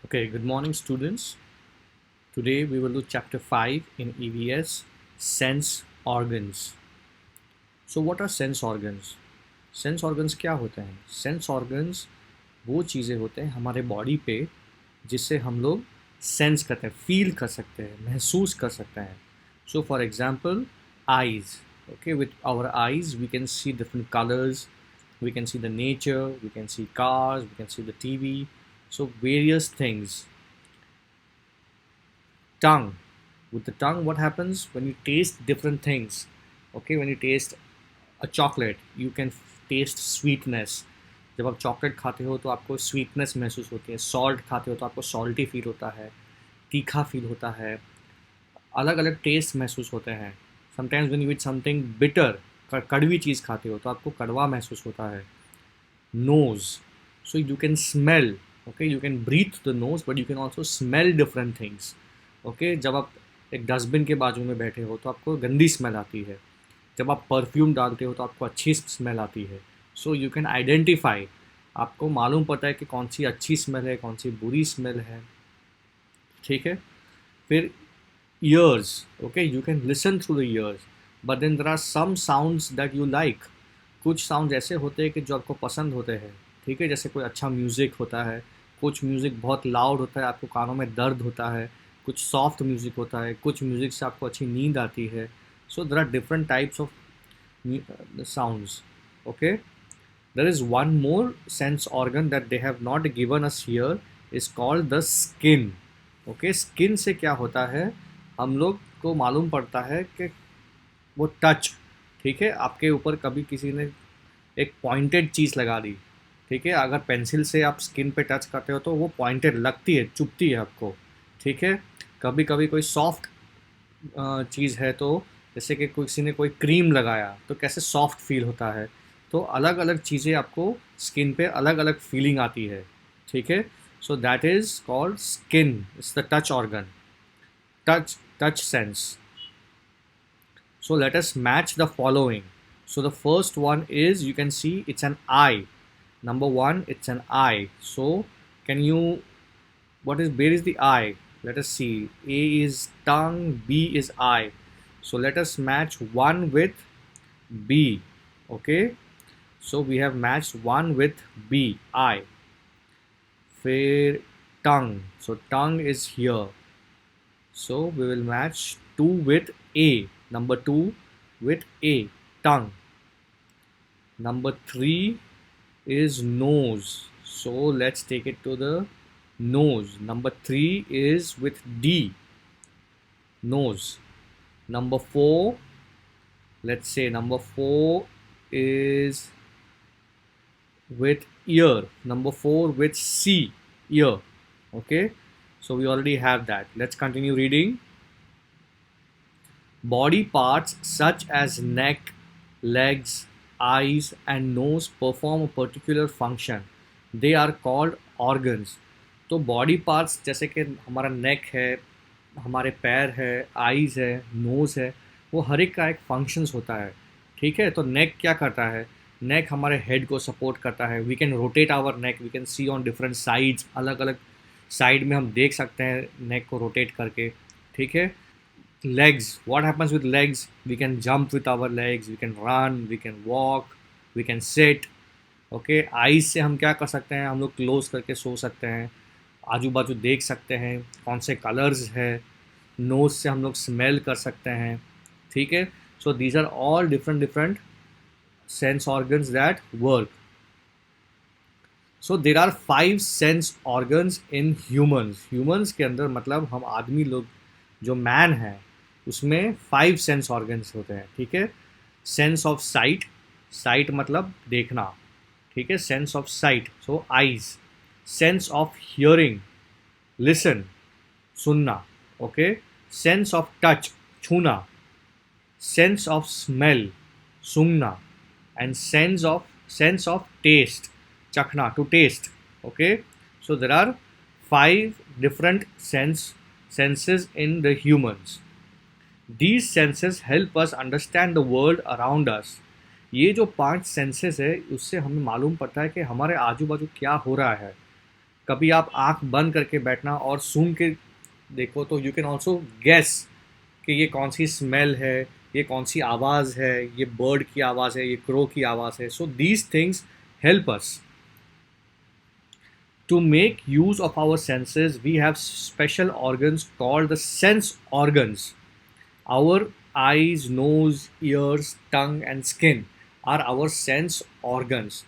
Okay, good morning, students. Today we will do chapter 5 in EVS sense organs. So, what are sense organs? Sense organs क्या होते हैं? Sense organs वो चीज़ें होते हैं हमारे बॉडी पे जिससे हम लोग सेंस करते हैं, फील कर सकते हैं, महसूस कर सकते हैं. So for example, eyes. Okay, with our eyes we can see different colors, we can see the nature, we can see cars, we can see the TV, so various things. Tongue. With the tongue, what happens when you taste different things? Okay, when you taste a chocolate, you can taste sweetness. जब आप chocolate खाते हो तो आपको sweetness महसूस होती है. Salt खाते हो तो आपको सॉल्टी फील होता है, तीखा फील होता है, अलग अलग टेस्ट महसूस होते हैं. Sometimes when you eat something bitter, कड़वी चीज़ खाते हो तो आपको कड़वा महसूस होता है. Nose. So you can smell. Okay, you can breathe the nose but you can also smell different things. Okay, जब आप एक डस्टबिन के बाजू में बैठे हो तो आपको गंदी स्मेल आती है. जब आप परफ्यूम डालते हो तो आपको अच्छी स्मेल आती है. So you can identify. आपको मालूम पड़ता है कि कौन सी अच्छी स्मेल है, कौन सी बुरी स्मेल है. ठीक है. फिर ears. Okay, you can listen through the ears, but then there are some sounds that you like. कुछ साउंड ऐसे होते हैं कि जो आपको पसंद होते हैं. ठीक है, जैसे कोई अच्छा म्यूज़िक होता है, कुछ म्यूज़िक बहुत लाउड होता है, आपको कानों में दर्द होता है. कुछ सॉफ्ट म्यूज़िक होता है, कुछ म्यूज़िक से आपको अच्छी नींद आती है. So there are different types of sounds. Okay, there is one more sense organ that they have not given us here, is called the skin. Okay, skin से क्या होता है, हम लोग को मालूम पड़ता है कि वो टच. ठीक है, आपके ऊपर कभी किसी ने एक पॉइंटेड चीज़ लगा दी. ठीक है, अगर पेंसिल से आप स्किन पे टच करते हो तो वो पॉइंटेड लगती है, चुभती है आपको. ठीक है, कभी कभी कोई सॉफ्ट चीज़ है तो जैसे कि किसी ने कोई क्रीम लगाया तो कैसे सॉफ्ट फील होता है. तो अलग अलग चीज़ें आपको स्किन पे अलग अलग फीलिंग आती है. ठीक है, so that is called skin. It's the touch organ, touch sense. So let us match the following. So the first one is, you can see it's an eye. Number one, it's an eye. So can you, where is the eye? Let us see. A is tongue, B is eye. So let us match 1 with B. Okay. So we have matched 1 with B, eye. Fair tongue. So tongue is here. So we will match 2 with A. Number 2 with A, tongue. Number 3 is nose. So let's take it to the nose. Number 3 is with D, nose. Number 4, let's say number 4 is with ear. Number 4 with C, ear. Okay, so we already have that. Let's continue reading. Body parts such as neck, legs, eyes, and nose perform a particular function. They are called organs. तो body parts जैसे कि हमारा नेक है, हमारे पैर है, eyes है, nose है, वो हर एक का एक फंक्शंस होता है. ठीक है, तो नेक क्या करता है? नेक हमारे हेड को सपोर्ट करता है. We can rotate our neck, we can see on different sides. अलग अलग साइड में हम देख सकते हैं नेक को रोटेट करके. ठीक है. Legs, what happens with legs? We can jump with our legs, we can run, we can walk, we can sit. Okay, eyes से हम क्या कर सकते हैं, हम लोग क्लोज करके सो सकते हैं, आजू बाजू देख सकते हैं कौन से कलर्स है. नोज से हम लोग स्मेल कर सकते हैं. ठीक है, so these are all different different sense organs that work. So there are 5 sense organs in humans के अंदर, मतलब हम आदमी लोग जो मैन है उसमें 5 सेंस ऑर्गन्स होते हैं. ठीक है, सेंस ऑफ साइट. साइट मतलब देखना. ठीक है, sense of sight, so eyes. Sense of hearing, listen, सुनना. ओके, सेंस ऑफ टच, छूना. सेंस ऑफ स्मेल, सूंघना. एंड सेंस ऑफ टेस्ट, चखना, to taste. Okay, so there are 5 different senses in the humans. These senses help us understand the world around us. ये जो 5 senses है उससे हमें मालूम पड़ता है कि हमारे आजू बाजू क्या हो रहा है. कभी आप आंख बंद करके बैठना और सूंघ के देखो, तो यू कैन ऑल्सो गेस कि ये कौन सी स्मेल है, ये कौन सी आवाज़ है, ये बर्ड की आवाज़ है, ये क्रो की आवाज़ है. So these things help us. To make use of our senses, we have special organs called the sense organs. Our eyes, nose, ears, tongue and skin are our sense organs.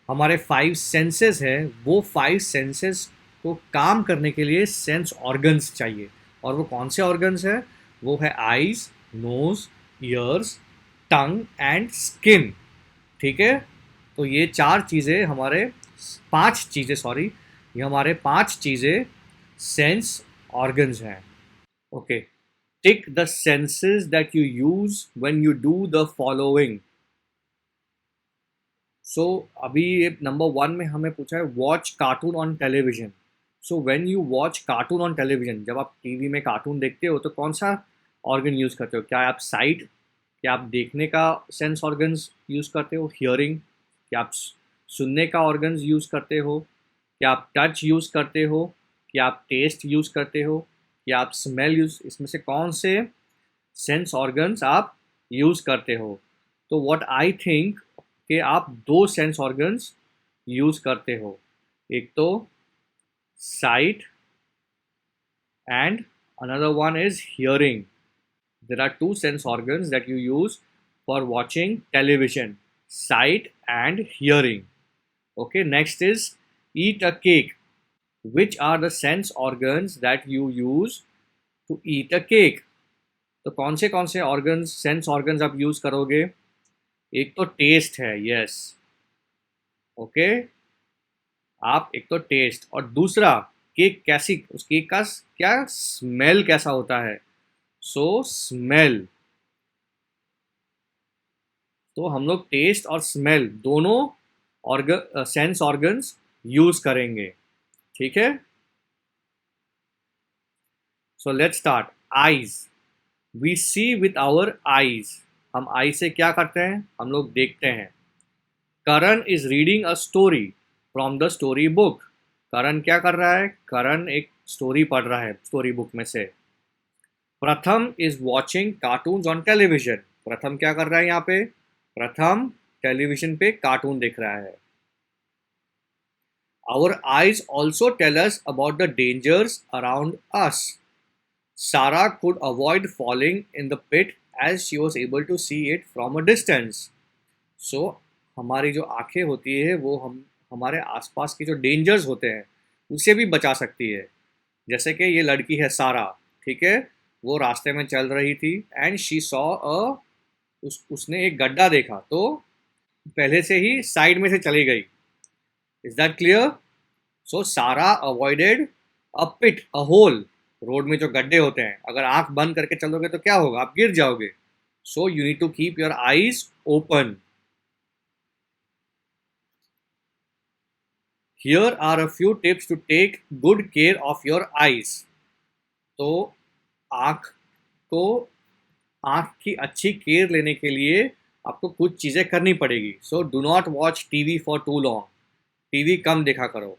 हमारे 5 senses हैं, वो 5 senses को काम करने के लिए sense organs चाहिए. और वो कौन से ऑर्गन्स हैं? वो है eyes, nose, ears, tongue and skin. ठीक है. तो ये 4 चीज़ें हमारे 5 चीज़ें, सॉरी, ये हमारे 5 चीज़ें सेंस ऑर्गन्स हैं. Okay. Tick the senses that you use when you do the following. So अभी ये नंबर 1 में हमें पूछा है watch cartoon on television. So when you watch cartoon on television, जब आप टीवी में कार्टून देखते हो तो कौन सा ऑर्गन यूज़ करते हो? क्या आप साइट, क्या आप देखने का सेंस ऑर्गन्स यूज़ करते हो? हियरिंग? क्या आप सुनने का ऑर्गन्स यूज़ करते हो? क्या आप टच यूज़ करते हो? क्या आप टेस्ट यूज़ करते हो? क्या आप स्मेल यूज़, इसमें से कौन से सेंस ऑर्गन्स आप यूज़ करते हो? तो व्हाट आई थिंक कि आप 2 सेंस ऑर्गन्स यूज़ करते हो. एक तो site and another one is hearing. There are 2 sense organs that you use for watching television, sight and hearing. Okay, next is eat a cake. Which are the sense organs that you use to eat a cake? तो कौन से organs, sense organs आप use करोगे? एक तो test है, yes. Okay. आप एक तो टेस्ट, और दूसरा केक कैसी, उस केक का क्या स्मेल कैसा होता है? सो स्मेल. तो हम लोग टेस्ट और स्मेल दोनों ऑर्गन, सेंस ऑर्गन्स यूज करेंगे. ठीक है. So let's start. Eyes. We see with our eyes. हम आई से क्या करते हैं? हम लोग देखते हैं. Karan is reading a story from the story book. Karan क्या कर रहा है? करण एक स्टोरी पढ़ रहा है स्टोरी बुक में से. प्रथम is watching cartoons on television. प्रथम क्या कर रहा है यहाँ पे? प्रथम टेलीविजन पे कार्टून देख रहा है. Our eyes also tell us about the dangers around us. Sarah could avoid falling in the pit as she was able to see it from a distance. So, हमारी जो आंखें होती है वो हमारे आसपास के जो डेंजर्स होते हैं उसे भी बचा सकती है. जैसे कि ये लड़की है सारा, ठीक है, वो रास्ते में चल रही थी एंड शी सॉ उसने एक गड्ढा देखा तो पहले से ही साइड में से चली गई. Is that clear? So Sara avoided a pit, a hole. Road में जो गड्ढे होते हैं, अगर आंख बंद करके चलोगे तो क्या होगा? आप गिर जाओगे. So you need to keep your eyes open. Here are a few tips to take good care of your eyes. तो आंख को, आंख की अच्छी केयर लेने के लिए आपको कुछ चीज़ें करनी पड़ेगी. So do not watch TV for too long. TV कम देखा करो.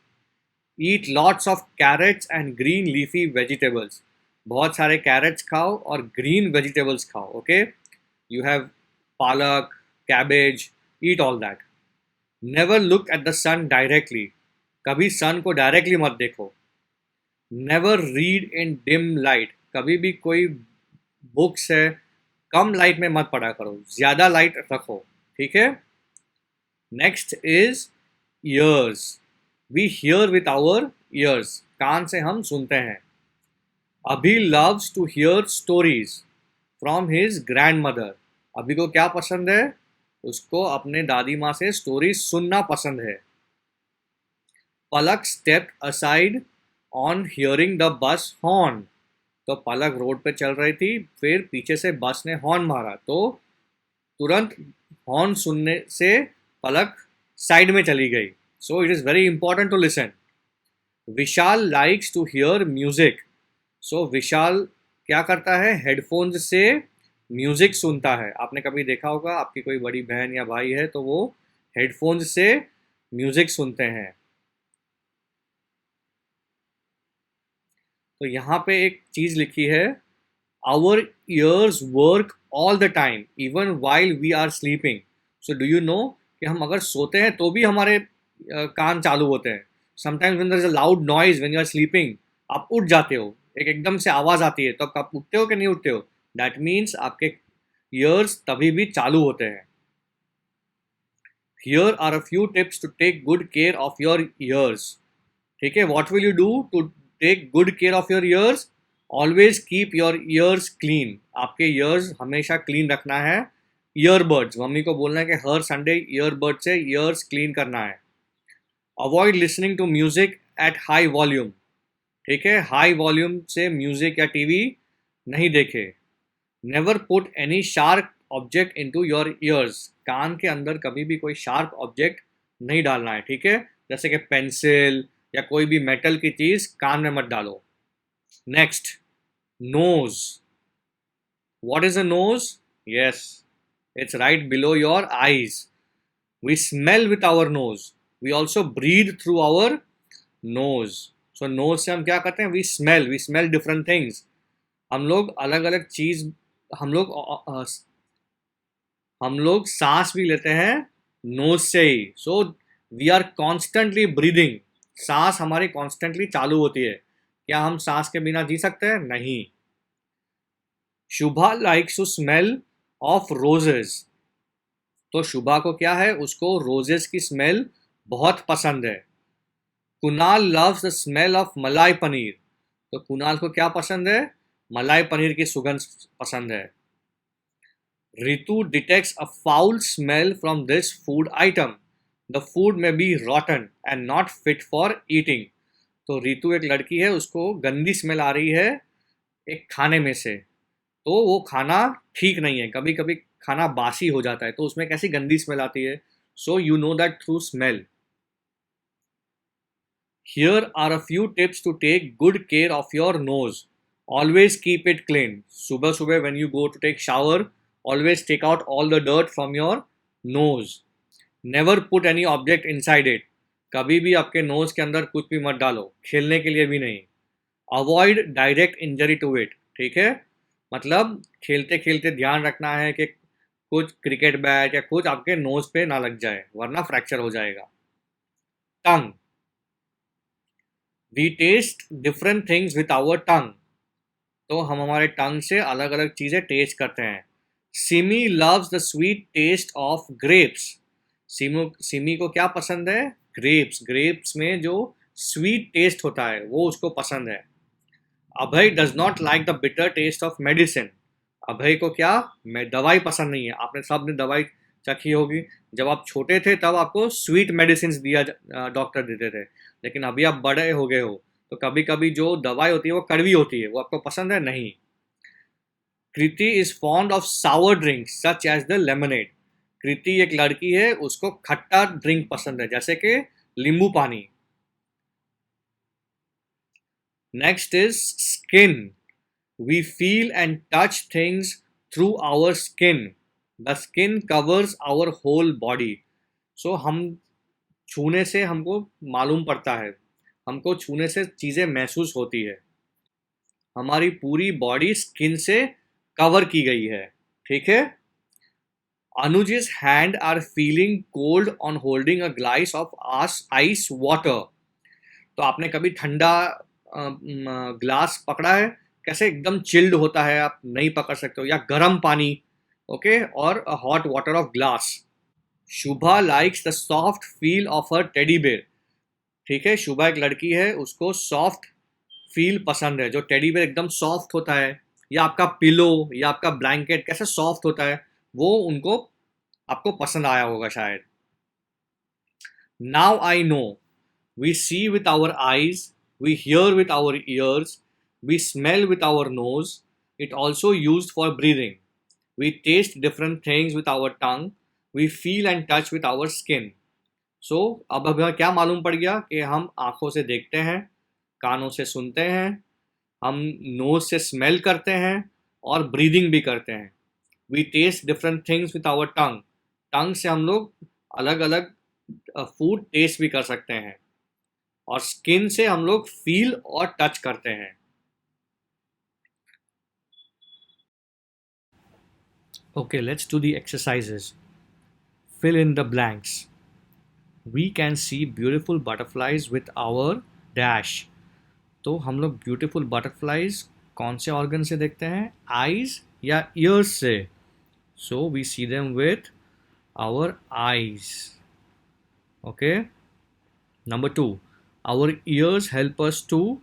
Eat lots of carrots and green leafy vegetables. बहुत सारे कैरेट्स खाओ और ग्रीन वेजिटेबल्स खाओ. Okay. You have palak, cabbage, eat all that. Never look at the sun directly. कभी sun को डायरेक्टली मत देखो. Never read in dim light. कभी भी कोई बुक्स है कम लाइट में मत पढ़ा करो, ज़्यादा लाइट रखो. ठीक है. Next is ears. We hear with our ears. कान से हम सुनते हैं. Abhi loves to hear stories from his grandmother. Abhi को क्या पसंद है? उसको अपने दादी माँ से स्टोरीज सुनना पसंद है. Palak step aside on hearing the bus horn. तो पलक रोड पे चल रही थी, फिर पीछे से बस ने हॉर्न मारा तो तुरंत हॉर्न सुनने से पलक साइड में चली गई. So it is very important to listen. Vishal likes to hear music. So Vishal क्या करता है? हेडफोन्स से म्यूजिक सुनता है. आपने कभी देखा होगा, आपकी कोई बड़ी बहन या भाई है तो वो हेडफोन्स से म्यूजिक सुनते हैं. तो यहाँ पे एक चीज़ लिखी है, our ears work all the time even while we are sleeping. So do you know कि हम अगर सोते हैं तो भी हमारे कान चालू होते हैं। Sometimes when there is a loud noise when you are sleeping, आप उठ जाते हो, एक एकदम से आवाज़ आती है तो आप उठते हो कि नहीं उठते हो, दैट मीन्स आपके ईयर्स तभी भी चालू होते हैं। Here are a few tips to take good care of your ears. ठीक है, what will you do to take good care of your ears? Always keep your ears clean. आपके ears हमेशा क्लीन रखना है। ईयरबड्स, मम्मी को बोलना है कि हर संडे ईयरबड से ईयर्स क्लीन करना है। Avoid listening to music at high volume. ठीक है, हाई वॉल्यूम से म्यूजिक या टीवी नहीं देखे। Never put any sharp object into your ears. कान के अंदर कभी भी कोई शार्प ऑब्जेक्ट नहीं डालना है। ठीक है, जैसे कि पेंसिल या कोई भी मेटल की चीज कान में मत डालो। Next, nose. What is a nose? Yes, it's right below your eyes. We smell with our nose, we also breathe through our nose. So nose से हम क्या करते हैं? We smell different things. हम लोग अलग अलग चीज, हम लोग हम लोग सांस भी लेते हैं नोज से ही। So we are constantly breathing. सांस हमारी कॉन्स्टेंटली चालू होती है। क्या हम सांस के बिना जी सकते हैं? नहीं। Shubha likes to smell of roses. तो शुभा को क्या है? उसको रोजेस की स्मेल बहुत पसंद है। Kunal loves the smell of मलाई पनीर। तो कुणाल को क्या पसंद है? मलाई पनीर की सुगंध पसंद है। Ritu detects a foul smell from this food item. The food may be rotten and not fit for eating. तो रितु एक लड़की है, उसको गंदी स्मेल आ रही है एक खाने में से, तो वो खाना ठीक नहीं है। कभी कभी खाना बासी हो जाता है तो उसमें कैसी गंदी स्मेल आती है। So you know that through smell. Here are a few tips to take good care of your nose. Always keep it clean. सुबह सुबह when you go to take shower, always take out all the dirt from your nose. Never put any object inside it. कभी भी आपके knows के अंदर कुछ भी मत डालो, खेलने के लिए भी नहीं। Avoid direct injury to it. ठीक है, मतलब खेलते खेलते ध्यान रखना है कि कुछ क्रिकेट बैट या कुछ आपके नोज पे ना लग जाए, वरना फ्रैक्चर हो जाएगा। Tongue. We taste different things with our tongue. तो हम हमारे टंग से अलग अलग चीज़ें टेस्ट करते हैं। Simi loves the sweet taste of grapes. Simi को क्या पसंद है? ग्रेप्स। ग्रेप्स में जो स्वीट टेस्ट होता है वो उसको पसंद है। Abhay does not like the bitter taste of medicine. Abhay को क्या? दवाई पसंद नहीं है। आपने सब ने दवाई चखी होगी। जब आप छोटे थे तब आपको स्वीट मेडिसिन दिया डॉक्टर देते थे, लेकिन अभी आप बड़े हो गए हो तो कभी कभी जो दवाई होती है वो कड़वी होती है, वो आपको पसंद है नहीं। Kriti is fond of sour drink such as the lemonade. Kriti एक लड़की है, उसको खट्टा ड्रिंक पसंद है, जैसे कि नींबू पानी। Next is skin. We feel and touch things through our skin. The skin covers our whole body. So हम छूने से हमको मालूम पड़ता है, हमको छूने से चीज़ें महसूस होती है। हमारी पूरी बॉडी स्किन से कवर की गई है। ठीक है। Anuj's hand are feeling cold on holding a glass of ice water. तो आपने कभी ठंडा ग्लास पकड़ा है? कैसे एकदम चिल्ड होता है, आप नहीं पकड़ सकते हो। या गर्म पानी, ओके, और hot water of glass. Shubha likes the soft feel of a teddy bear. ठीक है, शुभा एक लड़की है, उसको सॉफ्ट फील पसंद है। जो टेडी बेयर एकदम सॉफ्ट होता है, या आपका पिलो या आपका ब्लैंकेट कैसे सॉफ्ट होता है, वो उनको आपको पसंद आया होगा शायद। Now I know. We see with our eyes, we hear with our ears, we smell with our nose. It also use for breathing. We taste different things with our tongue. We feel and touch with our skin. So अब हमें क्या मालूम पड़ गया कि हम आंखों से देखते हैं, कानों से सुनते हैं, हम नोज से स्मेल करते हैं और ब्रीदिंग भी करते हैं। We taste different things with our tongue. Tongue से हम लोग अलग अलग फूड टेस्ट भी कर सकते हैं। और स्किन से हम लोग फील और टच करते हैं। Okay, let's do the exercises. Fill in the blanks. We can see beautiful butterflies with our dash. तो हम लोग ब्यूटीफुल बटरफ्लाइज कौन से ऑर्गन से देखते हैं? आईज या ईयर्स से? So we see them with our eyes. Okay. Number 2, our ears help us to.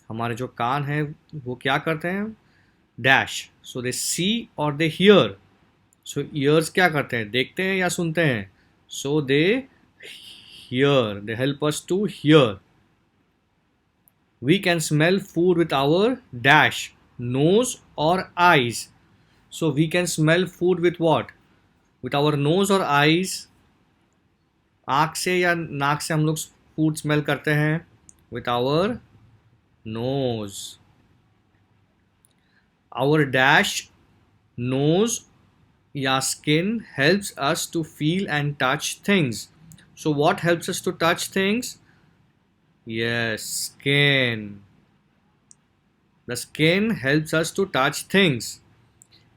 हमारे जो कान हैं वो क्या करते हैं? डैश. सो दे सी और दे हियर. सो ईयर्स क्या करते हैं? देखते हैं या सुनते हैं? So they hear. They help us to hear. We can smell food with our dash, nose or eyes. So we can smell food with what? With our nose or eyes. आँख से या नाक से हम लोग फूड स्मेल करते हैं? With our nose. Our dash, nose या skin helps us to feel and touch things. So what helps us to touch things? Yes, skin. The skin helps us to touch things.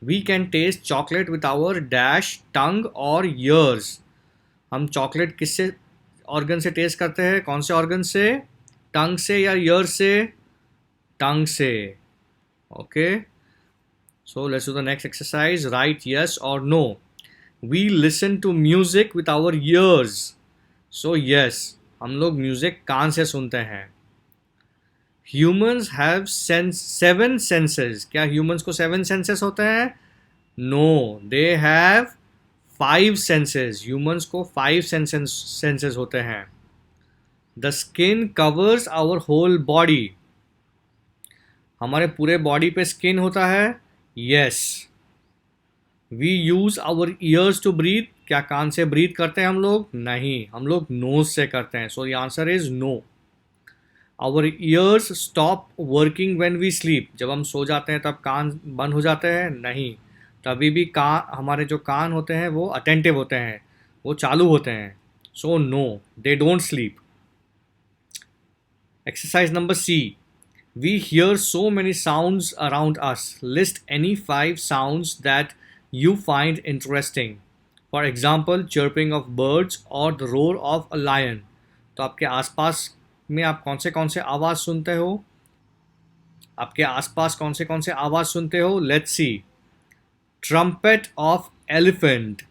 We can taste chocolate with our dash, tongue or ears. हम chocolate किससे organ से test करते हैं? कौन से organ से? टंग से या ईयर से? टंग से. Okay. So let's do the next exercise. Write yes or no. We listen to music with our ears. So yes, हम लोग म्यूजिक कान से सुनते हैं. Humans have 7 senses. क्या humans को 7 senses होते हैं? No, they have 5 senses. Humans को 5 senses होते हैं. The skin covers our whole body. हमारे पूरे बॉडी पे स्किन होता है? Yes. We use our ears to breathe. क्या कान से ब्रीथ करते हैं हम लोग? नहीं, हम लोग नोज से करते हैं. So the answer is no. Our ears stop working when we sleep. जब हम सो जाते हैं तब कान बंद हो जाते हैं? नहीं, तभी भी हमारे जो कान होते हैं वो अटेंटिव होते हैं, वो चालू होते हैं. So no, they don't sleep. Exercise number C. We hear so many sounds around us. List any 5 sounds that you find interesting. For example, chirping of birds or the roar of a lion. तो आपके आसपास में आप कौन से आवाज़ सुनते हो? आपके आसपास कौन से आवाज़ सुनते हो? Let's see. Trumpet of elephant.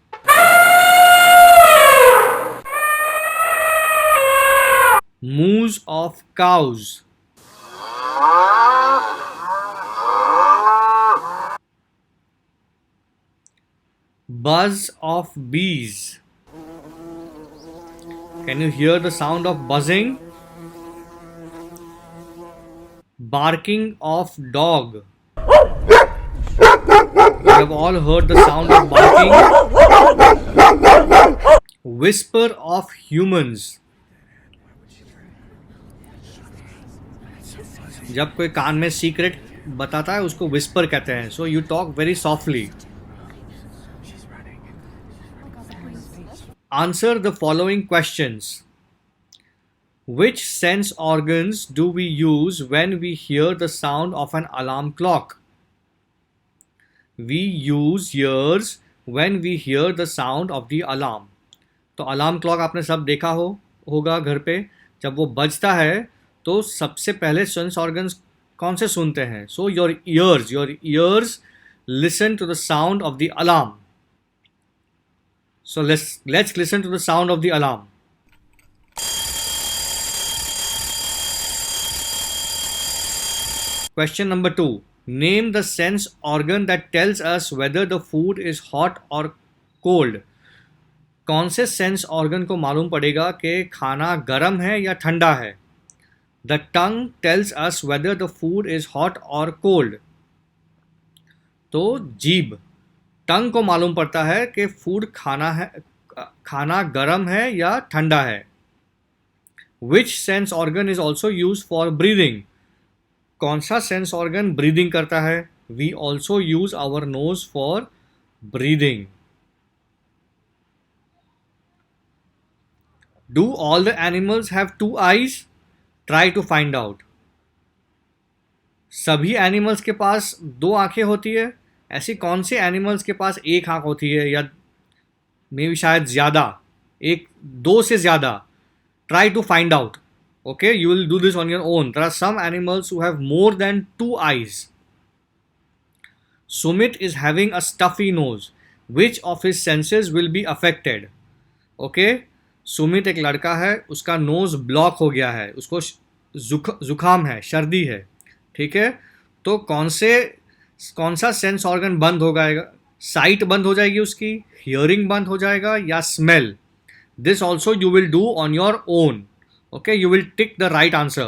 Moos of cows. Buzz of bees. Can you hear the sound of buzzing? Barking of dog. You have all heard the sound of barking. Whisper of humans. जब कोई कान में secret बताता है उसको whisper कहते हैं. So you talk very softly. Answer the following questions. Which sense organs do we use when we hear the sound of an alarm clock? We use ears when we hear the sound of the alarm. तो alarm clock आपने सब देखा होगा घर पे. जब वो बजता है तो सबसे पहले सेंस ऑर्गन्स कौन से सुनते हैं? So your ears listen to the sound of the alarm. So let's listen to the sound of the alarm. Question number 2. Name the sense organ that tells us whether the food is hot or cold. कौन से sense organ को मालूम पड़ेगा कि खाना गर्म है या ठंडा है? The tongue tells us whether the food is hot or cold. तो जीभ, टंग को मालूम पड़ता है कि फूड खाना गर्म है या ठंडा है. Which sense organ is also use for breathing. कौन सा सेंस ऑर्गन ब्रीदिंग करता है? We also use our nose for breathing. Do all the animals have 2 eyes? Try to find out. सभी एनिमल्स के पास 2 आंखें होती है? ऐसी कौन से एनिमल्स के पास एक आंख होती है, या मे भी शायद ज़्यादा, एक दो से ज़्यादा? Try to find out. Okay, you will do this on your own. There are some animals who have more than two eyes. Sumit is having a stuffy nose. Which of his senses will be affected? Okay, Sumit एक लड़का है, उसका knows block हो गया है, उसको जुखाम है, सर्दी है. ठीक है, तो कौन सा सेंस ऑर्गन बंद हो जाएगा? साइट बंद हो जाएगी उसकी, हियरिंग बंद हो जाएगा, या smell? This also you will do on your own. Okay, you will tick the right answer.